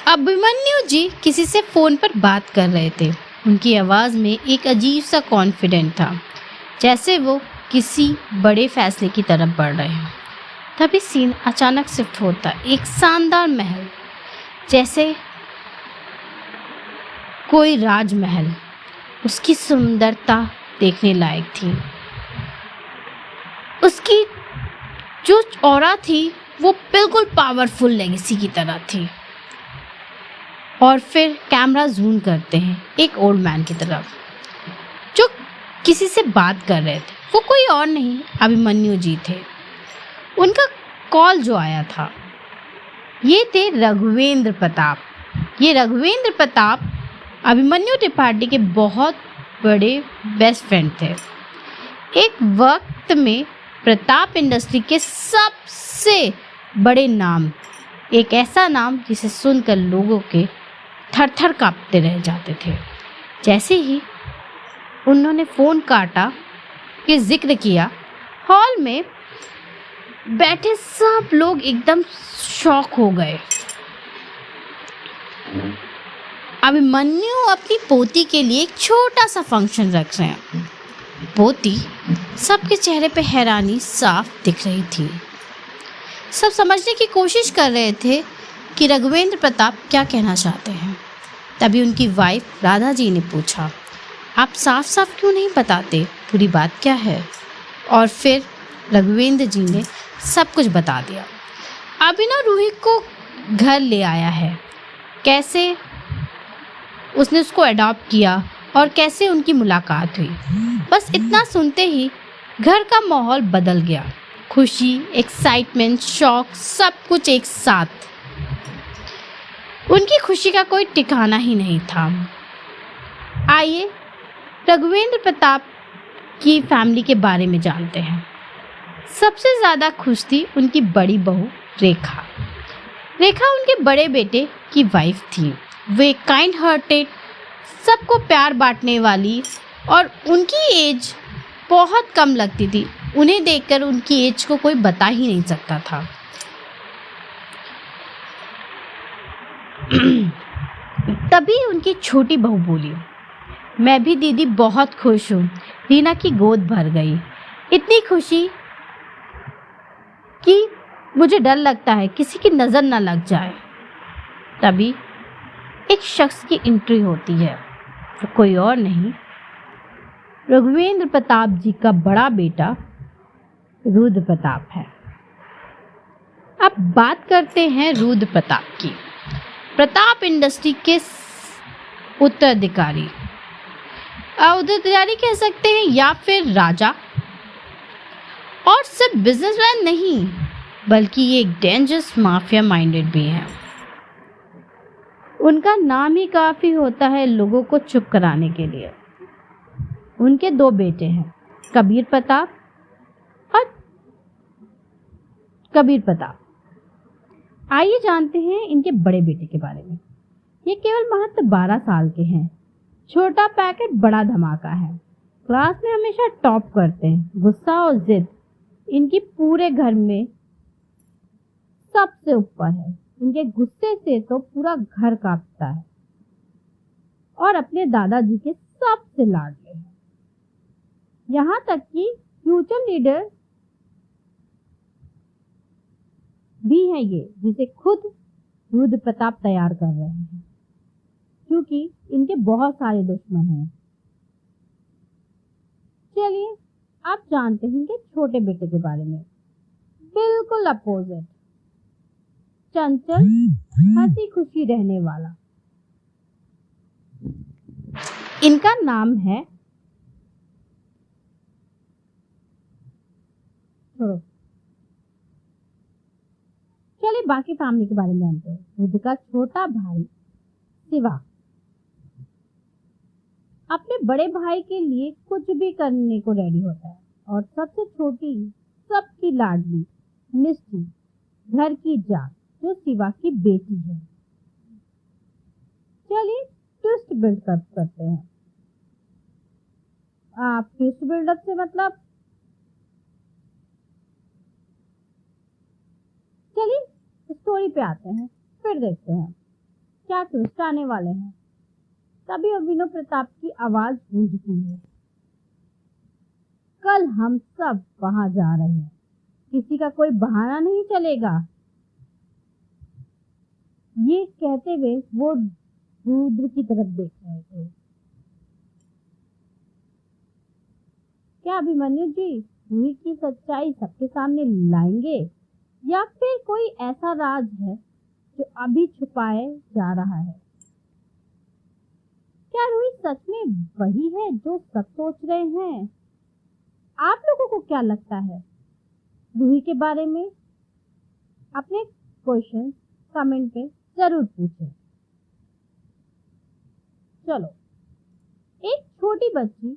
अभिमन्यु जी किसी से फोन पर बात कर रहे थे। उनकी आवाज में एक अजीब सा कॉन्फिडेंट था, जैसे वो किसी बड़े फैसले की तरफ बढ़ रहे हैं। तभी सीन अचानक शिफ्ट होता, एक शानदार महल, जैसे कोई राजमहल। उसकी सुंदरता देखने लायक थी। उसकी जो ऑरा थी वो बिल्कुल पावरफुल लेगेसी की तरह थी। और फिर कैमरा जूम करते हैं एक ओल्ड मैन की तरफ जो किसी से बात कर रहे थे। वो कोई और नहीं, अभिमन्यु जी थे। उनका कॉल जो आया था, ये थे रघुवेंद्र प्रताप। ये रघुवेंद्र प्रताप अभिमन्यु त्रिपाठी के बहुत बड़े बेस्ट फ्रेंड थे। एक वक्त में प्रताप इंडस्ट्री के सबसे बड़े नाम, एक ऐसा नाम जिसे सुनकर लोगों के थर थर कांपते रह जाते थे। जैसे ही उन्होंने फ़ोन काटा कि जिक्र किया, हॉल में बैठे सब लोग एकदम शॉक हो गए। अभिमन्यु अपनी पोती के लिए एक छोटा सा फंक्शन रख रहे हैं। पोती सबके चेहरे पे हैरानी साफ दिख रही थी। सब समझने की कोशिश कर रहे थे कि रघुवेंद्र प्रताप क्या कहना चाहते हैं। तभी उनकी वाइफ राधा जी ने पूछा, आप साफ साफ क्यों नहीं बताते, पूरी बात क्या है? और फिर रघुवेंद्र जी ने सब कुछ बता दिया। अभिनव रूही को घर ले आया है, कैसे उसने उसको अडॉप्ट किया और कैसे उनकी मुलाकात हुई। बस इतना सुनते ही घर का माहौल बदल गया। खुशी, एक्साइटमेंट, शौक, सब कुछ एक साथ। उनकी खुशी का कोई ठिकाना ही नहीं था। आइए रघुवेंद्र प्रताप की फैमिली के बारे में जानते हैं। सबसे ज़्यादा खुश थी उनकी बड़ी बहू रेखा। रेखा उनके बड़े बेटे की वाइफ थी। वे काइंड हार्टेड, सबको प्यार बांटने वाली, और उनकी एज बहुत कम लगती थी। उन्हें देखकर उनकी एज को कोई बता ही नहीं सकता था। तभी उनकी छोटी बहू बोली, मैं भी दीदी बहुत खुश हूँ। रीना की गोद भर गई। इतनी खुशी कि मुझे डर लगता है किसी की नज़र न लग जाए। तभी एक शख्स की एंट्री होती है। वो कोई और नहीं, रघुवेंद्र प्रताप जी का बड़ा बेटा रुद्र प्रताप है। अब बात करते हैं रुद्र प्रताप की। प्रताप इंडस्ट्री के उत्तराधिकारी कह सकते हैं, या फिर राजा। और सिर्फ बिजनेसमैन नहीं, बल्कि ये एक डेंजरस माफिया माइंडेड भी है। उनका नाम ही काफ़ी होता है लोगों को चुप कराने के लिए। उनके दो बेटे हैं, कबीर प्रताप और कबीर प्रताप। आइए जानते हैं इनके बड़े बेटे के बारे में। ये केवल महज 12 साल के हैं। छोटा पैकेट बड़ा धमाका है। क्लास में हमेशा टॉप करते हैं। गुस्सा और जिद इनकी पूरे घर में सबसे ऊपर है। इनके गुस्से से तो पूरा घर कांपता है। और अपने दादाजी के सबसे लाडले हैं। यहाँ तक कि फ्यूचर लीडर भी हैं ये, जिसे खुद रुद्र प्रताप तैयार कर रहे हैं, क्योंकि इनके बहुत सारे दुश्मन हैं। चलिए आप जानते हैं इनके छोटे बेटे के बारे में। बिल्कुल अपोजिट, चंचल, हंसी खुशी रहने वाला। इनका नाम है चलिए बाकी फैमिली के बारे में जानते हैं। रुद्र का छोटा भाई शिवा अपने बड़े भाई के लिए कुछ भी करने को रेडी होता है। और सबसे छोटी, सबकी लाडली मिष्टी, घर की जान, जो शिवा की बेटी है। चलिए ट्विस्ट बिल्डअप करते हैं। आप ट्विस्ट बिल्डअप से मतलब, चलिए स्टोरी पे आते हैं, फिर देखते हैं। क्या ट्विस्ट आने वाले हैं। तभी अभिनव प्रताप की आवाज गूंजती है, कल हम सब वहां जा रहे हैं, किसी का कोई बहाना नहीं चलेगा। ये कहते हुए वो रुद्र की तरफ देख रहे थे। क्या अभिमन्यु जी रूही की सच्चाई सबके सामने लाएंगे, या फिर कोई ऐसा राज है जो अभी छुपाए जा रहा है? क्या रूही सच में वही है जो सब सोच रहे हैं? आप लोगों को क्या लगता है रूही के बारे में? अपने क्वेश्चन कमेंट पे जरूर पूछें। चलो, एक छोटी बच्ची